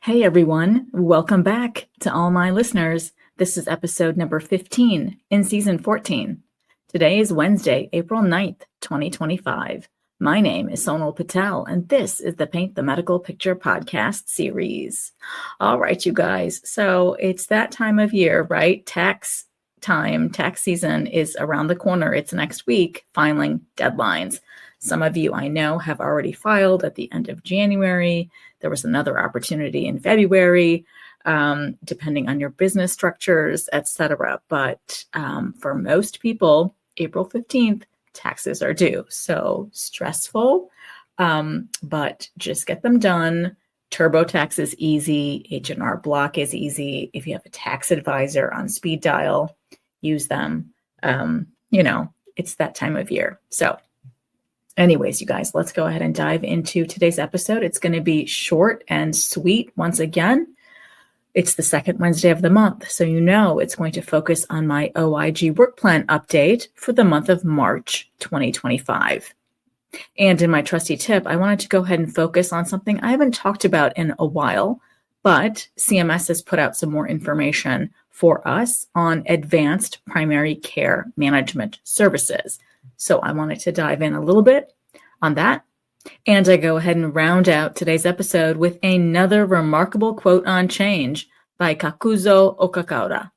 Hey everyone, welcome back to all my listeners. This is episode number 15 in season 14. Today is Wednesday, April 9th, 2025. My name is Sonal Patel, and this is the Paint the Medical Picture podcast series. All right, you guys. So it's that time of year, right? Tax time, tax season is around the corner. It's next week, filing deadlines. Some of you I know have already filed at the end of January. There was another opportunity in February, depending on your business structures, etc. But for most people, April 15th, taxes are due. So stressful, but just get them done. TurboTax is easy. H&R Block is easy. If you have a tax advisor on speed dial, use them. It's that time of year. So anyways, you guys, let's go ahead and dive into today's episode. It's going to be short and sweet once again. It's the second Wednesday of the month, so it's going to focus on my OIG Work Plan update for the month of March 2025. And in my Trusty tip, I wanted to go ahead and focus on something I haven't talked about in a while, but CMS has put out some more information for us on advanced primary care management services. So I wanted to dive in a little bit on that. And I go ahead and round out today's episode with another remarkable quote on change by Kakuzo Okakaura.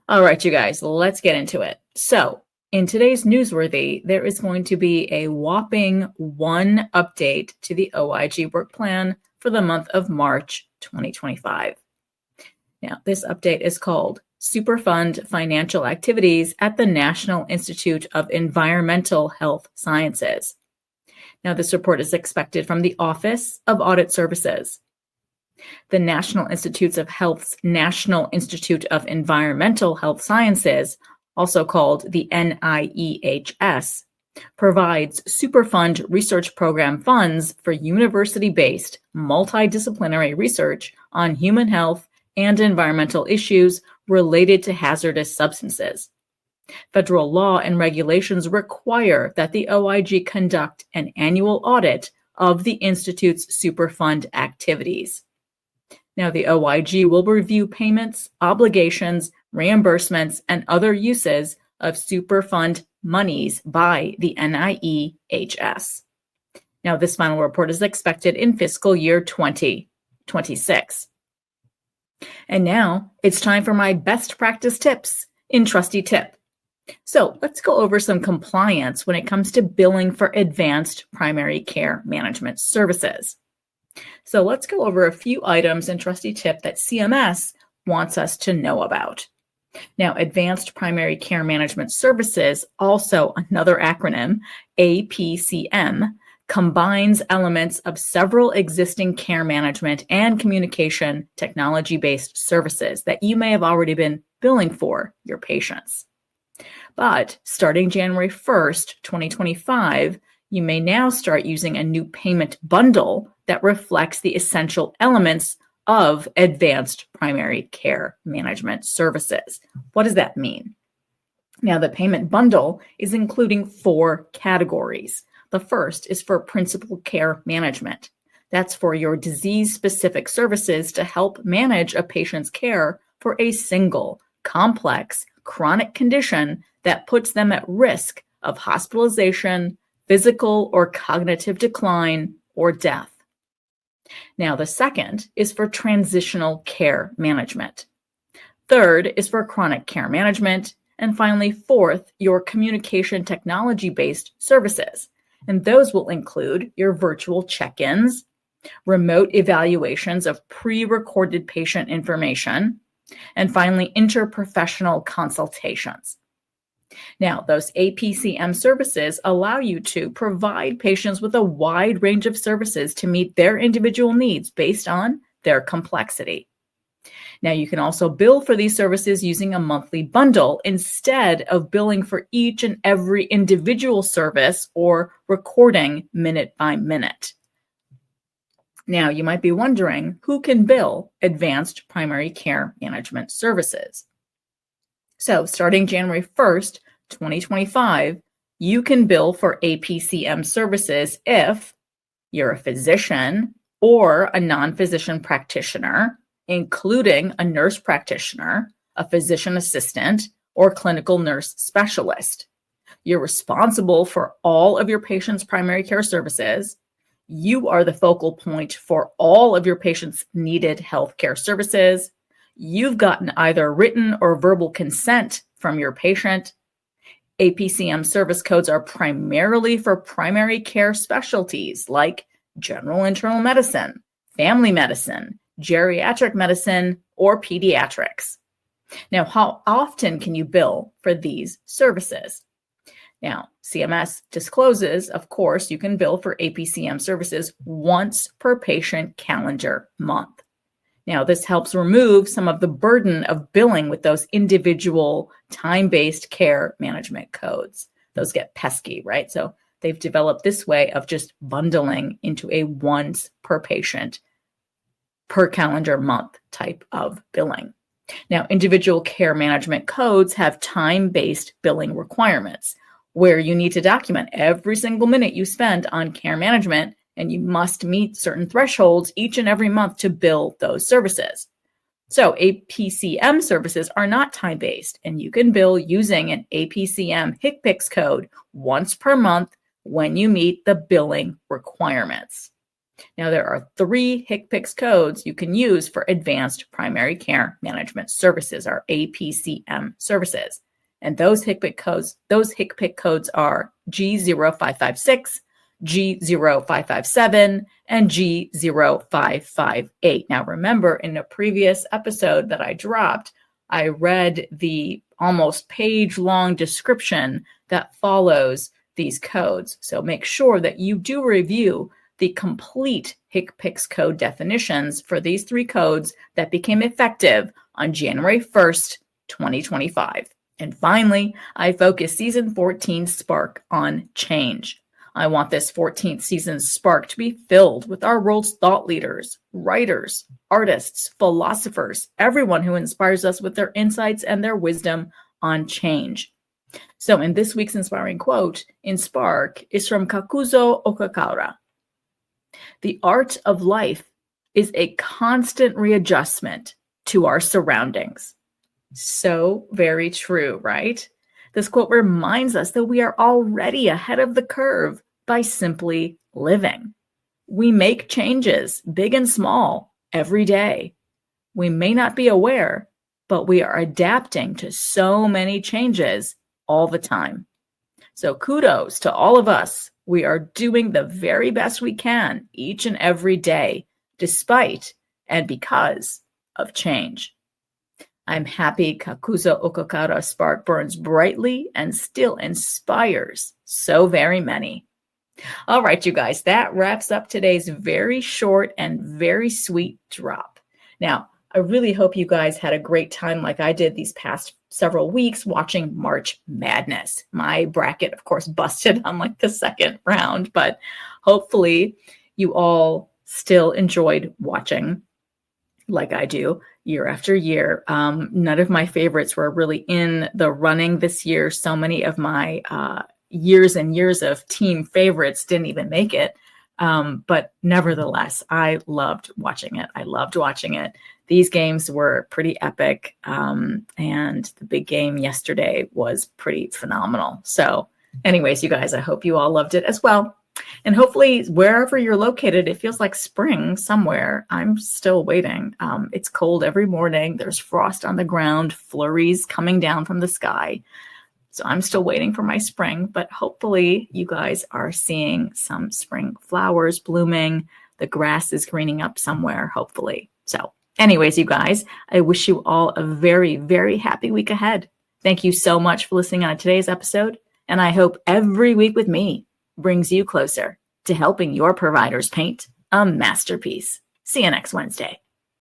All right, you guys, let's get into it. So in today's Newsworthy, there is going to be a whopping one update to the OIG Work Plan for the month of March 2025. Now, this update is called Superfund Financial Activities at the National Institute of Environmental Health Sciences. Now, this report is expected from the Office of Audit Services. The National Institutes of Health's National Institute of Environmental Health Sciences, also called the NIEHS, provides Superfund Research Program funds for university-based multidisciplinary research on human health and environmental issues related to hazardous substances. Federal law and regulations require that the OIG conduct an annual audit of the Institute's Superfund activities. Now, the OIG will review payments, obligations, reimbursements, and other uses of Superfund monies by the NIEHS. Now, this final report is expected in fiscal year 2026. And now it's time for my best practice tips in Trusty Tip. So let's go over some compliance when it comes to billing for advanced primary care management services. So let's go over a few items in Trusty Tip that CMS wants us to know about. Now, Advanced Primary Care Management Services, also another acronym, APCM, combines elements of several existing care management and communication technology-based services that you may have already been billing for your patients. But starting January 1st, 2025, you may now start using a new payment bundle that reflects the essential elements of advanced primary care management services. What does that mean? Now, the payment bundle is including 4 categories. The first is for principal care management. That's for your disease-specific services to help manage a patient's care for a single, complex, chronic condition that puts them at risk of hospitalization, physical or cognitive decline, or death. Now, the second is for transitional care management. Third is for chronic care management. And finally, fourth, your communication technology-based services. And those will include your virtual check-ins, remote evaluations of pre-recorded patient information, and finally, interprofessional consultations. Now, those APCM services allow you to provide patients with a wide range of services to meet their individual needs based on their complexity. Now, you can also bill for these services using a monthly bundle instead of billing for each and every individual service or recording minute by minute. Now, you might be wondering, who can bill advanced primary care management services? So, starting January 1st, 2025, you can bill for APCM services if you're a physician, or a non-physician practitioner, including a nurse practitioner, a physician assistant, or clinical nurse specialist. You're responsible for all of your patient's primary care services. You are the focal point for all of your patient's needed healthcare services. You've gotten either written or verbal consent from your patient. APCM service codes are primarily for primary care specialties like general internal medicine, family medicine, geriatric medicine, or pediatrics. Now, how often can you bill for these services? Now, CMS discloses, of course, you can bill for APCM services once per patient calendar month. Now, this helps remove some of the burden of billing with those individual time-based care management codes. Those get pesky, right? So they've developed this way of just bundling into a once per patient per calendar month type of billing. Now, individual care management codes have time-based billing requirements where you need to document every single minute you spend on care management, and you must meet certain thresholds each and every month to bill those services. So APCM services are not time-based, and you can bill using an APCM HCPCS code once per month when you meet the billing requirements. Now, there are 3 HCPCS codes you can use for advanced primary care management services, or APCM services. And those HCPCS codes are G0556, G0557, and G0558. Now, remember, in a previous episode that I dropped, I read the almost page-long description that follows these codes. So make sure that you do review the complete HCPCS code definitions for these 3 codes that became effective on January 1st, 2025. And finally, I focus season 14 Spark on change. I want this 14th season Spark to be filled with our world's thought leaders, writers, artists, philosophers, everyone who inspires us with their insights and their wisdom on change. So in this week's inspiring quote in Spark is from Kakuzo Okakaura. The art of life is a constant readjustment to our surroundings. So very true, right? This quote reminds us that we are already ahead of the curve by simply living. We make changes, big and small, every day. We may not be aware, but we are adapting to so many changes all the time. So kudos to all of us. We are doing the very best we can each and every day, despite and because of change. I'm happy Kakuzo Okakaura Spark burns brightly and still inspires so very many. All right, you guys, that wraps up today's very short and very sweet drop. Now, I really hope you guys had a great time like I did these past several weeks watching March Madness. My bracket, of course, busted on like the second round, but hopefully you all still enjoyed watching like I do year after year. None of my favorites were really in the running this year. So many of my years and years of team favorites didn't even make it. But nevertheless, I loved watching it. These games were pretty epic. And the big game yesterday was pretty phenomenal. So anyways, you guys, I hope you all loved it as well. And hopefully wherever you're located, it feels like spring somewhere. I'm still waiting. It's cold every morning. There's frost on the ground, flurries coming down from the sky. So I'm still waiting for my spring, but hopefully you guys are seeing some spring flowers blooming. The grass is greening up somewhere, hopefully. So anyways, you guys, I wish you all a very, very happy week ahead. Thank you so much for listening on today's episode. And I hope every week with me brings you closer to helping your providers paint a masterpiece. See you next Wednesday.